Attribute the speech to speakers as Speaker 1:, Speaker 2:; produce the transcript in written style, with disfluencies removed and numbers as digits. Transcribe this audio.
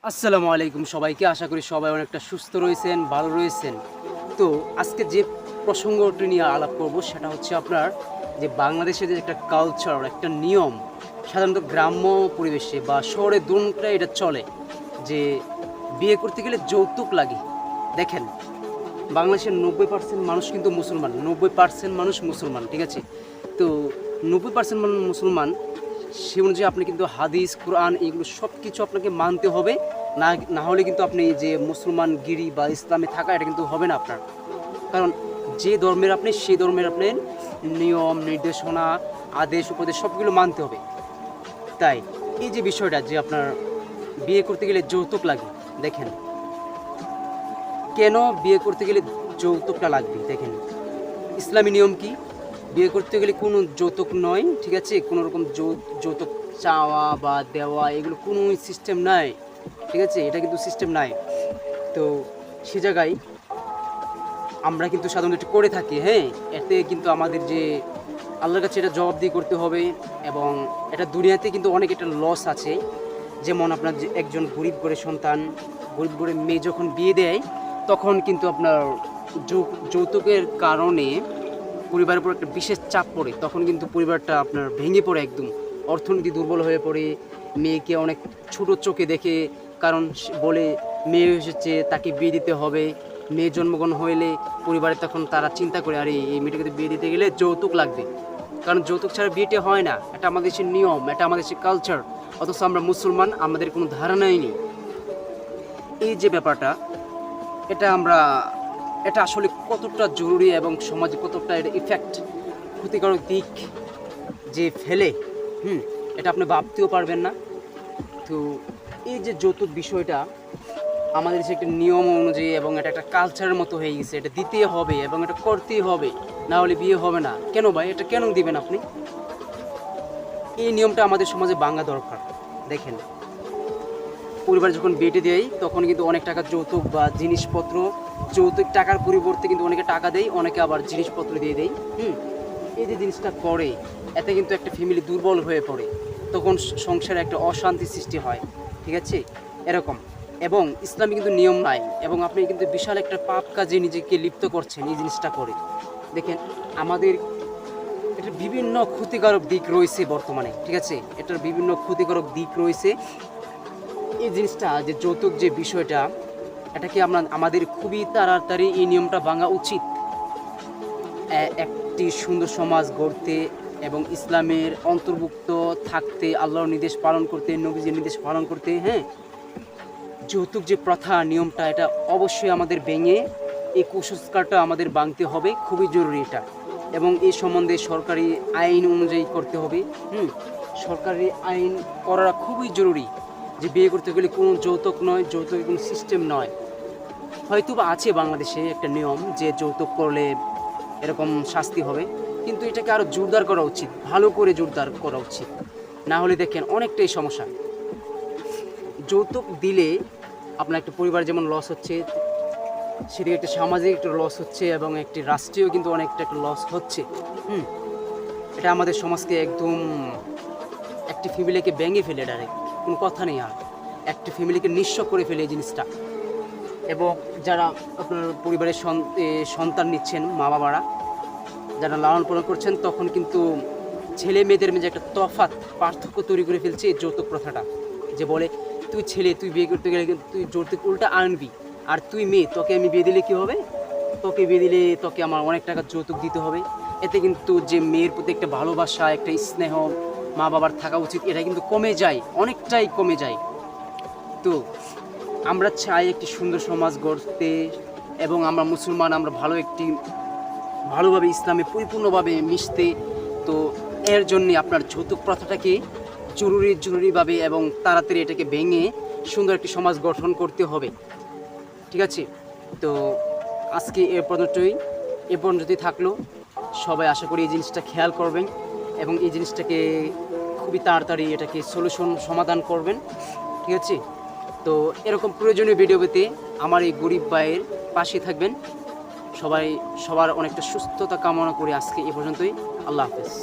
Speaker 1: আসসালামু আলাইকুম সবাইকে। আশা করি সবাই অনেকটা সুস্থ রয়েছেন, ভালো রয়েছেন। তো আজকে যে প্রসঙ্গটি নিয়ে আলাপ করব সেটা হচ্ছে আপনার যে বাংলাদেশের যে একটা কালচার, একটা নিয়ম সাধারণত গ্রাম্য পরিবেশে বা শহরে দুটাই এটা চলে যে বিয়ে করতে গেলে যৌতুক লাগে। দেখেন, বাংলাদেশের 90% মানুষ কিন্তু মুসলমান, 90% মানুষ মুসলমান, ঠিক আছে? তো 90% মুসলমান, সে অনুযায়ী আপনি কিন্তু হাদিস, কোরআন এগুলো সব কিছু আপনাকে মানতে হবে। না না হলে কিন্তু আপনি যে মুসলমান গিরি বা ইসলামে থাকা এটা কিন্তু হবে না আপনার। কারণ যে ধর্মের আপনি সেই ধর্মের আপনার নিয়ম নির্দেশনা আদেশ উপদেশ সবগুলো মানতে হবে। তাই এই যে বিষয়টা যে আপনার বিয়ে করতে গেলে যৌতুক লাগে, দেখেন কেন বিয়ে করতে গেলে যৌতুকটা লাগবে। দেখেন ইসলামী নিয়ম কি, বিয়ে করতে গেলে কোনো যৌতুক নয়, ঠিক আছে? কোনো রকম যৌতুক চাওয়া বা দেওয়া এগুলো কোনো সিস্টেম নাই, ঠিক আছে? এটা কিন্তু সিস্টেম নাই। তো সে জায়গায় আমরা কিন্তু সাধারণত এটা করে থাকি, হ্যাঁ। এতে কিন্তু আমাদের যে আল্লাহর কাছে এটা জবাবদিহি করতে হবে এবং এটা দুনিয়াতে কিন্তু অনেক একটা লস আছে। যেমন আপনার যে একজন গরিব ঘরের সন্তান, গরিব ঘরের মেয়ে যখন বিয়ে দেয় তখন কিন্তু আপনার যৌতুকের কারণে পরিবারের উপর একটা বিশেষ চাপ পড়ে। তখন কিন্তু পরিবারটা আপনার ভেঙে পড়ে, একদম অর্থনীতি দুর্বল হয়ে পড়ে। মেয়েকে অনেক ছোট চোখে দেখে, কারণ বলে মেয়ে এসেছে তাকে বিয়ে দিতে হবে। মেয়ে জন্মগ্রহণ হইলে পরিবারে তখন তারা চিন্তা করে, আরে এই মেয়েটাকে বিয়ে দিতে গেলে যৌতুক লাগবে, কারণ যৌতুক ছাড়া বিয়েটা হয় না। এটা আমাদের দেশের নিয়ম, এটা আমাদের দেশের কালচার। অথচ আমরা মুসলমান, আমাদের কোনো ধারণাই নেই এই যে ব্যাপারটা। এটা আসলে কতটা জরুরি এবং সমাজে কতটা এর ইফেক্ট, ক্ষতিকারক দিক যে ফেলে, এটা আপনি ভাবতেও পারবেন না। তো এই যে যৌতুক বিষয়টা আমাদের দেশে একটা নিয়ম অনুযায়ী এবং এটা একটা কালচারের মতো হয়ে গেছে, এটা দিতেই হবে এবং এটা করতেই হবে, না হলে বিয়ে হবে না। কেন ভাই, এটা কেন দিবেন আপনি? এই নিয়মটা আমাদের সমাজে ভাঙা দরকার। দেখেন, পরিবার যখন বিয়ে দেয় তখন কিন্তু অনেক টাকা যৌতুক বা জিনিসপত্র, যৌতুক টাকার পরিবর্তে কিন্তু অনেকে টাকা দেয়, অনেকে আবার জিনিসপত্র দিয়ে দেয়। এই যে জিনিসটা করে এতে কিন্তু একটা ফ্যামিলি দুর্বল হয়ে পড়ে, তখন সংসারে একটা অশান্তি সৃষ্টি হয়, ঠিক আছে? এরকম। এবং ইসলামে কিন্তু নিয়ম নাই এবং আপনি কিন্তু বিশাল একটা পাপ কাজে নিজেকে লিপ্ত করছেন এই জিনিসটা করে। দেখেন, আমাদের এটার বিভিন্ন ক্ষতিকারক দিক রয়েছে বর্তমানে, ঠিক আছে? এটার বিভিন্ন ক্ষতিকারক দিক রয়েছে। এই জিনিসটা যে যৌতুক যে বিষয়টা, এটাকে আমাদের খুবই তাড়াতাড়ি এই নিয়মটা ভাঙা উচিত। একটি সুন্দর সমাজ গড়তে এবং ইসলামের অন্তর্ভুক্ত থাকতে, আল্লাহর নির্দেশ পালন করতে, নবীজির নির্দেশ পালন করতে, হ্যাঁ, যৌতুক যে প্রথা নিয়মটা এটা অবশ্যই আমাদের ভেঙে এই কুসংস্কারটা আমাদের ভাঙতে হবে, খুবই জরুরি এটা। এবং এই সম্বন্ধে সরকারি আইন অনুযায়ী করতে হবে। সরকারি আইন করা খুবই জরুরি যে বিয়ে করতে গেলে কোনো যৌতুক নয়, যৌতুকের কোনো সিস্টেম নয়। হয়তো বা আছে বাংলাদেশে একটা নিয়ম যে যৌতুক করলে এরকম শাস্তি হবে, কিন্তু এটাকে আরও জোরদার করা উচিত, ভালো করে জোরদার করা উচিত। না হলে দেখেন অনেকটাই সমস্যা। যৌতুক দিলে আপনার একটা পরিবার যেমন লস হচ্ছে, সেদিকে একটা সামাজিক একটা লস হচ্ছে এবং একটি রাষ্ট্রীয় কিন্তু অনেকটা একটা লস হচ্ছে। এটা আমাদের সমাজকে একদম একটি ফ্যামিলিকে ভেঙে ফেলে, ডাইরেক্ট কোনো কথা নেই আর, একটি ফ্যামিলিকে নিঃস্ব করে ফেলে এই জিনিসটা। এবং যারা আপনার পরিবারের সন্তান নিচ্ছেন, মা বাবারা যারা লালন পালন করছেন, তখন কিন্তু ছেলে মেয়েদের মধ্যে একটা পার্থক্য তৈরি করে ফেলছে এই যৌতুক প্রথাটা। যে বলে, তুই ছেলে, তুই বিয়ে করতে গেলে কিন্তু তুই যৌতুক উল্টা আনবি, আর তুই মেয়ে, তোকে আমি বিয়ে দিলে কী হবে? তোকে বিয়ে দিলে তোকে আমার অনেক টাকা যৌতুক দিতে হবে। এতে কিন্তু যে মেয়ের প্রতি একটা ভালোবাসা, একটা স্নেহ মা বাবার থাকা উচিত, এটা কিন্তু কমে যায়, অনেকটাই কমে যায়। তো আমরা চাই একটি সুন্দর সমাজ গড়তে এবং আমরা মুসলমান, আমরা ভালোভাবে ইসলামে পরিপূর্ণভাবে মিশতে। তো এর জন্যে আপনার যৌতুক প্রথাটাকে জরুরিভাবে এবং তাড়াতাড়ি এটাকে ভেঙে সুন্দর একটি সমাজ গঠন করতে হবে, ঠিক আছে? তো আজকে এ পর্যন্তই থাকলো। সবাই আশা করি এই জিনিসটা খেয়াল করবেন এবং এই জিনিসটাকে খুবই তাড়াতাড়ি এটাকে সমাধান করবেন, ঠিক আছে? তো এরকম প্রয়োজনীয় ভিডিও পেতে আমার এই গরিব ভাইয়ের পাশে থাকবেন। সবার অনেকটা সুস্থতা কামনা করে আজকে এ পর্যন্তই। আল্লাহ হাফেজ।